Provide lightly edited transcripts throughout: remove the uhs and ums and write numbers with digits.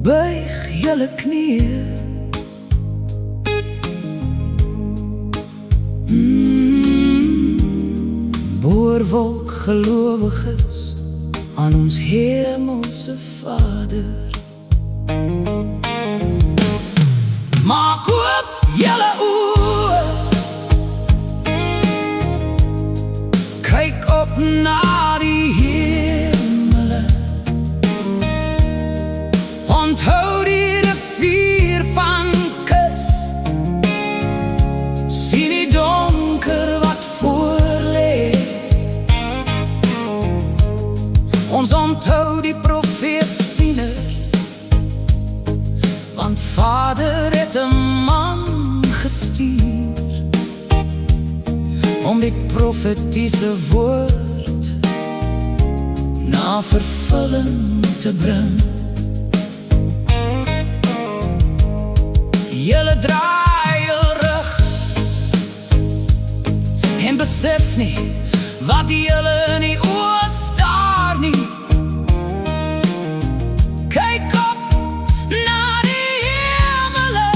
buig julle knieë. Boorwolk gelowiges aan ons hemelse Vader. Maak oop julle oë, kyk op na die hemele. Onthou die rivier van kus, sien die donker wat voor lê. Ons onthou die profeet Siener, want Vader het 'n man gestuur om die profetiese woord na vervulling te bring. Julle draai jul rug en besef nie wat julle in die oë staar nie. Kyk op na die hemele,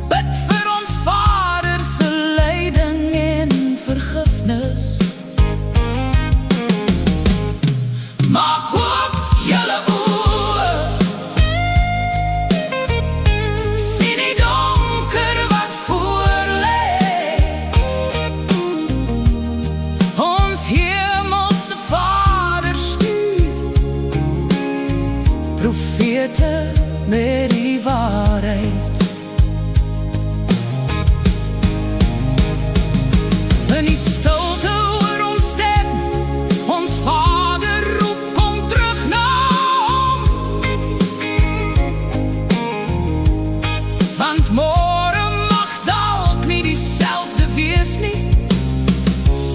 bid vir ons Vader se lyding en vergifnis. Maak oop julle oë, sien die donker wat voor lê. Ons hemelse Vader stuur profete met die waarheid. In die stilte hoor ons stem, ons Vader roep, kom terug na hom. Want môre mag dalk nie dieselfde wees nie.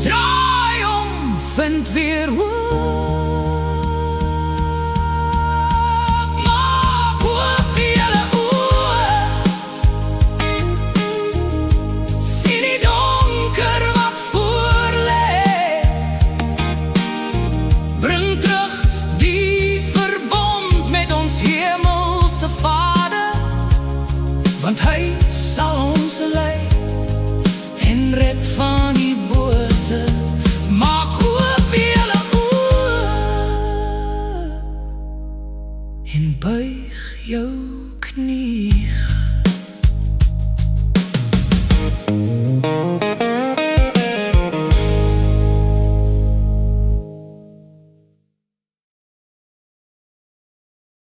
Draai om, vind weer hoop. Maak oop julle oë, sien die donker wat voor lê. Bring terug die verbond met ons hemelse Vader, want hy sal ons lei en red van die bose. Maak oop julle oë en buig jou knie.